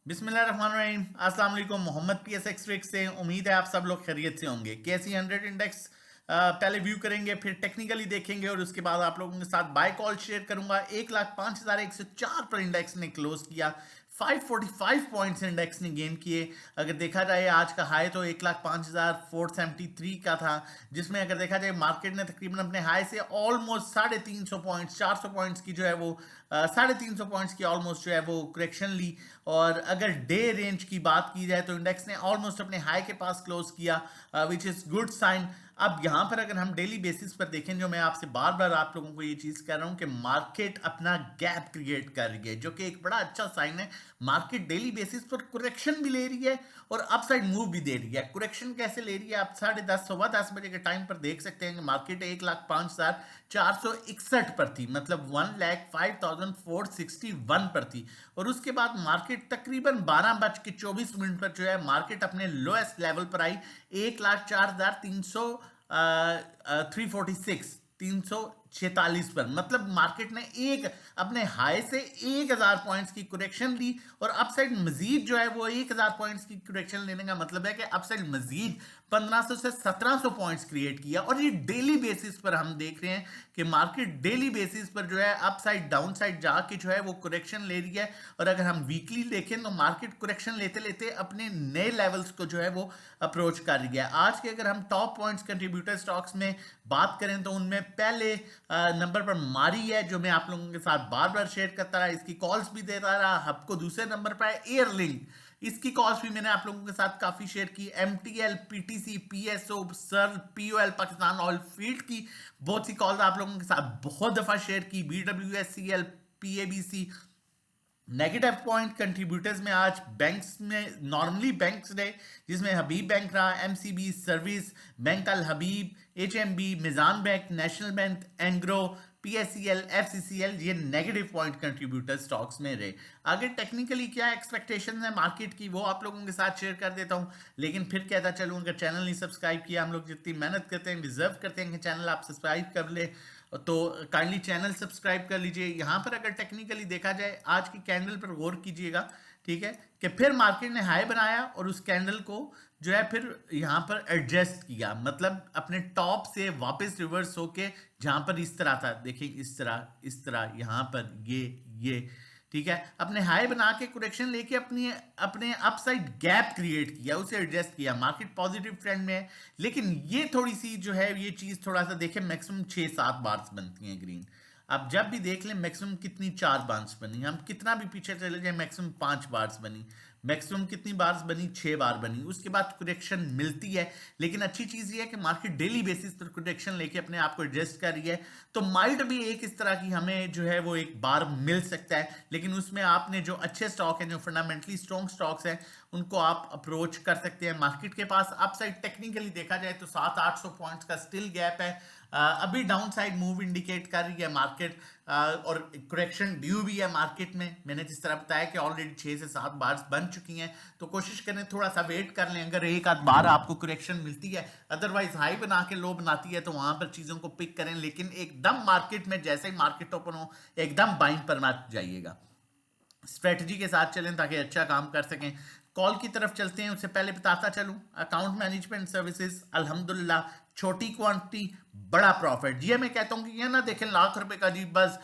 बिस्मिल्लाहिर्रहमानिर्रहीम। अस्सलाम वालेकुम। मोहम्मद पीएस एक्सट्रिक से उम्मीद है आप सब लोग खैरियत से होंगे। केसी 100 इंडेक्स पहले व्यू करेंगे, फिर टेक्निकली देखेंगे और उसके बाद आप लोगों के साथ बाय कॉल शेयर करूंगा। 1,05,104 पर इंडेक्स ने क्लोज किया। 545 पॉइंट्स इंडेक्स ने गेन किए। अगर देखा जाए आज का हाई तो 1,05,473 का था, जिसमें अगर देखा जाए मार्केट ने तकरीबन अपने हाई से ऑलमोस्ट 350 पॉइंट्स 400 पॉइंट्स की जो है वो 350 पॉइंट्स की ऑलमोस्ट जो है वो करेक्शन ली। और अगर डे रेंज की बात की जाए तो इंडेक्स ने ऑलमोस्ट अपने हाई के पास क्लोज किया, विच इज गुड साइन। अब यहां पर अगर हम डेली बेसिस पर देखें, जो मैं आपसे बार बार आप लोगों को ये चीज कह रहा हूं कि मार्केट अपना गैप क्रिएट कर रही है, जो कि एक बड़ा अच्छा साइन है। मार्केट डेली बेसिस पर कुरेक्शन भी ले रही है और अपसाइड मूव भी दे रही है। कुरेक्शन कैसे ले रही है आप 10:30 10:15 के टाइम पर देख सकते हैं कि मार्केट 1,05,461 पर थी, मतलब 1,05,461 पर थी। और उसके बाद मार्केट तकरीबन 12:24 पर जो है मार्केट अपने लोएस्ट लेवल पर आई 1,04,300 346 346 पर। मतलब मार्केट ने एक अपने हाई से 1,000 पॉइंट्स की करेक्शन ली और अपसाइड मजीद जो है वो 1,000 पॉइंट्स की करेक्शन लेने का मतलब है कि अपसाइड मजीद 1,500 से 1,700 पॉइंट्स क्रिएट किया। और ये डेली बेसिस पर हम देख रहे हैं कि मार्केट डेली बेसिस पर जो है अपसाइड डाउन साइड जाके जो है वो करेक्शन ले रही है। और अगर हम वीकली देखें तो मार्केट करेक्शन लेते लेते अपने नए लेवल्स को जो है वो अप्रोच कर रही है। आज के अगर हम टॉप पॉइंट्स कंट्रीब्यूटर स्टॉक्स में बात करें तो उनमें पहले नंबर पर मारी है, जो मैं आप लोगों के साथ बार बार शेयर करता रहा, इसकी कॉल्स भी देता रहा। आपको दूसरे नंबर पर है एयरलिंक, इसकी कॉल्स भी मैंने आप लोगों के साथ काफी शेयर की। MTL, PTC, PSO, sir, POL, Pakistan oil field की बहुत सी कॉल्स आप लोगों के साथ बहुत दफा शेयर की। BWSCL, PABC. Negative point contributors में आज बैंक्स में नॉर्मली बैंक्स डे, जिसमें हबीब बैंक रहा, MCB, service bank, Al Habib, HMB, Meezan bank, national bank, Engro, PSCL, FCCL, ये नेगेटिव पॉइंट कंट्रीब्यूटर स्टॉक्स में रहे। आगे टेक्निकली क्या एक्सपेक्टेशन है मार्केट की वो आप लोगों के साथ शेयर कर देता हूं, लेकिन फिर कहता चलूँ अगर चैनल नहीं सब्सक्राइब किया, हम लोग जितनी मेहनत करते हैं डिजर्व करते हैं कि चैनल आप सब्सक्राइब कर ले, तो काइंडली चैनल सब्सक्राइब कर लीजिए। यहां पर अगर टेक्निकली देखा जाए आज की कैंडल पर गौर कीजिएगा, ठीक है, कि फिर मार्केट ने हाई बनाया और उस कैंडल को जो है फिर यहां पर एडजस्ट किया, मतलब अपने टॉप से वापस रिवर्स होके जहां पर इस तरह था, देखिए इस तरह यहां पर ये ठीक है, अपने हाई बना के करेक्शन लेके अपनी अपने अपसाइड गैप क्रिएट किया, उसे एडजस्ट किया। मार्केट पॉजिटिव ट्रेंड में है, लेकिन ये थोड़ी सी जो है ये चीज थोड़ा सा देखें, मैक्सिमम 6-7 बार्स बनती हैं ग्रीन। आप जब भी देख लें मैक्सिमम कितनी 4 बार्स बनी, हम कितना भी पीछे चले जाए मैक्सिमम 5 बार्स बनी, मैक्सिमम कितनी बार्स बनी 6 बार बनी, उसके बाद करेक्शन मिलती है। लेकिन अच्छी चीज ये है कि मार्केट डेली बेसिस पर करेक्शन लेके अपने आप को एडजस्ट कर रही है, तो माइट भी एक इस तरह की हमें जो है वो एक बार मिल सकता है। लेकिन उसमें आपने जो अच्छे स्टॉक हैं, जो फंडामेंटली स्ट्रॉन्ग स्टॉक्स हैं, उनको आप अप्रोच कर सकते हैं। मार्केट के पास अपसाइड टेक्निकली देखा जाए तो 700-800 पॉइंट्स का स्टिल गैप है। अभी डाउन साइड मूव इंडिकेट कर रही है मार्केट, और करेक्शन ड्यू भी है मार्केट में। मैंने जिस तरह बताया कि ऑलरेडी 6 से 7 बार बन चुकी हैं, तो कोशिश करें थोड़ा सा वेट कर लें, अगर एक आध बार आपको करेक्शन मिलती है, अदरवाइज हाई बना के लो बनाती है तो वहां पर चीजों को पिक करें। लेकिन एकदम मार्केट में जैसे ही मार्केट ओपन हो एकदम बाइंग पर मत जाइएगा, स्ट्रेटजी के साथ चलें ताकि अच्छा काम कर सकें। कॉल की तरफ चलते हैं, उससे पहले बताता चलूं अकाउंट मैनेजमेंट सर्विसेज अल्हम्दुलिल्लाह छोटी क्वांटिटी बड़ा प्रॉफिट। ये मैं कहता हूं कि ये ना देखें लाख रुपए का जी बस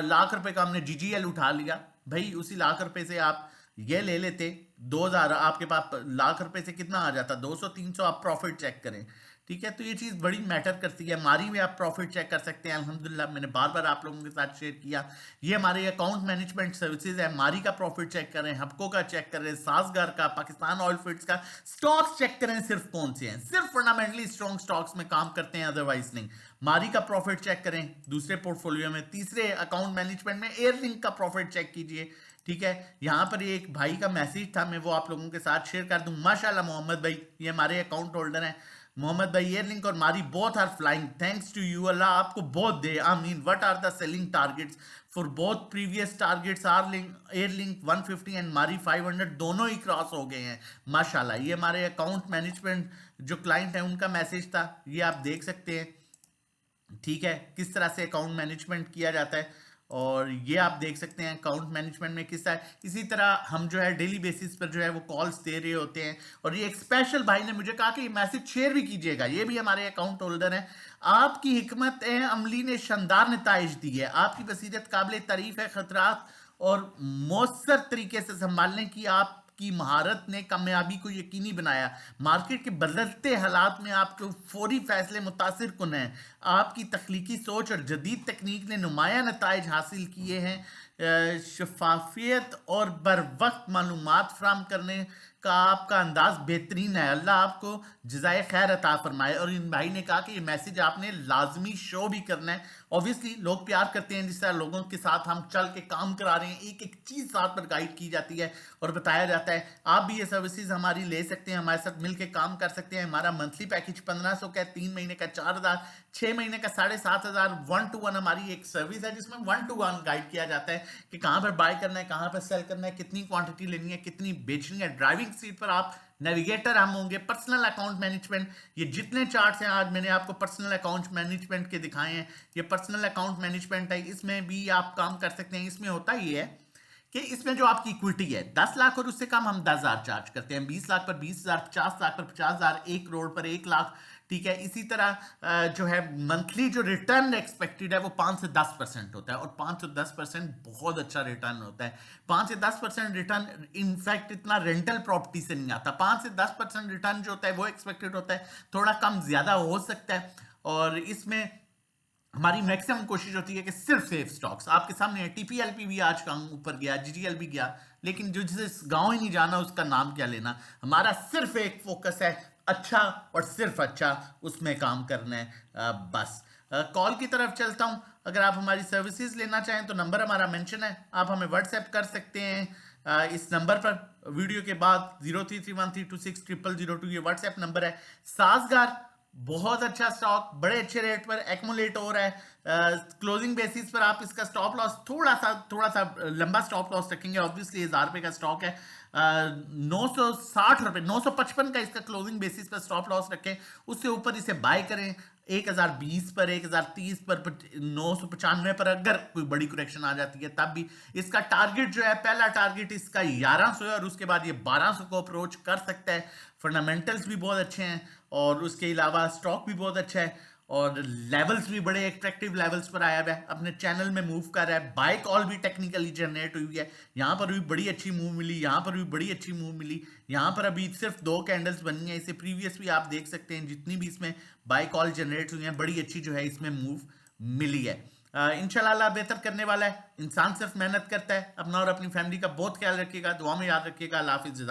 लाख रुपए का हमने जीजीएल उठा लिया, भाई उसी लाख रुपए से आप ये ले लेते 2,000, आपके पास लाख रुपए से कितना आ जाता 200-300, आप प्रॉफिट चेक करें, ठीक है। तो ये चीज बड़ी मैटर करती है। मारी में आप प्रॉफिट चेक कर सकते हैं, अल्हम्दुलिल्लाह मैंने बार बार आप लोगों के साथ शेयर किया। ये हमारे अकाउंट मैनेजमेंट सर्विसेज है, मारी का प्रॉफिट चेक करें, हबको का चेक करें, सासगार का, पाकिस्तान ऑयल फीड्स का स्टॉक्स चेक करें, सिर्फ कौन से हैं, सिर्फ फंडामेंटली स्ट्रॉन्ग स्टॉक्स में काम करते हैं, अदरवाइज नहीं। मारी का प्रॉफिट चेक करें दूसरे पोर्टफोलियो में। तीसरे अकाउंट मैनेजमेंट में एयरलिंक का प्रॉफिट चेक कीजिए, ठीक है। यहां पर एक भाई का मैसेज था, मैं वो आप लोगों के साथ शेयर कर दूं। माशाल्लाह मोहम्मद भाई, ये हमारे अकाउंट होल्डर हैं मोहम्मद भाई। एयरलिंक और Mari both are flying, thanks to you, अल्लाह आपको बहुत दे, आमीन। What are the selling targets for both? Previous targets are Airlink 150 and Mari 500, दोनों ही क्रॉस हो गए हैं माशाल्लाह। ये हमारे अकाउंट मैनेजमेंट जो क्लाइंट है उनका मैसेज था, ये आप देख सकते हैं, ठीक है, किस तरह से अकाउंट मैनेजमेंट किया जाता है। और ये आप देख सकते हैं अकाउंट मैनेजमेंट में किस तरह, इसी तरह हम जो है डेली बेसिस पर जो है वो कॉल्स दे रहे होते हैं। और ये एक स्पेशल भाई ने मुझे कहा कि ये मैसेज शेयर भी कीजिएगा, ये भी हमारे अकाउंट होल्डर हैं। आपकी हिकमत अमली ने शानदार नताइज दी है, आपकी बसीरत काबिल तारीफ है, खतरात और मौसर तरीके से संभालने की आपकी महारत ने कामयाबी को यकीनी बनाया। मार्केट के बदलते हालात में आपके फौरी फैसले मुतासिर कुन हैं। आपकी तख्लीकी सोच और जदीद तकनीक ने नुमाया नताइज हासिल किए हैं। शफाफियत और बर वक्त मालूमात फ्राहम करने का आपका अंदाज बेहतरीन है। अल्लाह आपको जज़ाए खैर अता फरमाए। और इन भाई ने कहा कि ये मैसेज आपने लाजमी शो भी करना है। ऑब्वियसली लोग प्यार करते हैं जिस तरह लोगों के साथ हम चल के काम करा रहे हैं, एक एक चीज़ साथ पर गाइड की जाती है और बताया जाता है। आप भी ये सर्विसेज हमारी ले सकते हैं, हमारे साथ मिलकर काम कर सकते हैं। हमारा मंथली पैकेज 1500 का है, 3 महीने का 4000, 6 महीने का 7500। 1-to-1 हमारी एक सर्विस है जिसमें 1-to-1 गाइड किया जाता है कि कहाँ पर बाय करना है, कहाँ पर सेल करना है, कितनी क्वांटिटी लेनी है, कितनी बेचनी है। ड्राइविंग सीट पर आप नेविगेटर हम होंगे। पर्सनल अकाउंट मैनेजमेंट, ये जितने चार्ट्स हैं आज मैंने आपको पर्सनल अकाउंट मैनेजमेंट के दिखाए हैं, ये पर्सनल अकाउंट मैनेजमेंट है। इसमें भी आप काम कर सकते हैं। इसमें होता ये है कि इसमें जो आपकी इक्विटी है 10 लाख और उससे कम हम 10,000 चार्ज करते हैं, 20 लाख पर 20,000, 50 लाख पर 50,000, 1 करोड़ पर 1 लाख। ठीक है, इसी तरह जो है मंथली जो रिटर्न एक्सपेक्टेड है वो 5 से 10% होता है और 5 से 10% बहुत अच्छा रिटर्न होता है। 5 से 10% रिटर्न इनफैक्ट इतना रेंटल प्रॉपर्टी से नहीं आता। 5 से 10% रिटर्न जो होता है वो एक्सपेक्टेड होता है, थोड़ा कम ज्यादा हो सकता है। और इसमें हमारी मैक्सिमम कोशिश होती है कि सिर्फ सेफ स्टॉक्स आपके सामने है। टीपीएलपी भी आज का ऊपर गया, जीजीएल भी गया, लेकिन जो जिसे गांव ही नहीं जाना उसका नाम क्या लेना। हमारा सिर्फ एक फोकस है अच्छा और सिर्फ अच्छा उसमें काम करना है। बस कॉल की तरफ चलता हूं। अगर आप हमारी सर्विसेज लेना चाहें तो नंबर हमारा मेंशन है, आप हमें व्हाट्सएप कर सकते हैं इस नंबर पर। वीडियो के बाद 0331326002 ये व्हाट्सएप नंबर है। साजगार बहुत अच्छा स्टॉक, बड़े अच्छे रेट पर एक्मुलेट हो रहा है। क्लोजिंग बेसिस पर आप इसका स्टॉप लॉस थोड़ा सा लंबा स्टॉप लॉस रखेंगे। ऑब्वियसली 1000 रुपए का स्टॉक है, 960 रुपए, 955 का इसका क्लोजिंग बेसिस पर स्टॉप लॉस रखें। उससे ऊपर इसे बाय करें 1020 पर, 1030 पर, 995 पर। अगर कोई बड़ी करेक्शन आ जाती है तब भी इसका टारगेट जो है, पहला टारगेट इसका 1100 है और उसके बाद ये 1200 को अप्रोच कर सकता है। फंडामेंटल्स भी बहुत अच्छे हैं और उसके अलावा स्टॉक भी बहुत अच्छा है और लेवल्स भी बड़े एट्रैक्टिव लेवल्स पर आया हुआ है, अपने चैनल में मूव कर रहा है। बाय कॉल भी टेक्निकली जनरेट हुई है, यहाँ पर भी बड़ी अच्छी मूव मिली, यहाँ पर भी बड़ी अच्छी मूव मिली। यहाँ पर अभी सिर्फ 2 कैंडल्स बनी है, इसे प्रीवियस भी आप देख सकते हैं जितनी भी इसमें बाय कॉल जनरेट हुई है, बड़ी अच्छी जो है इसमें मूव मिली है। इंशाल्लाह अल्लाह बेहतर करने वाला है। इंसान सिर्फ मेहनत करता है। अपना और अपनी फैमिली का बहुत ख्याल रखिएगा, दुआ में याद रखिएगा। अल्लाह हाफिज़।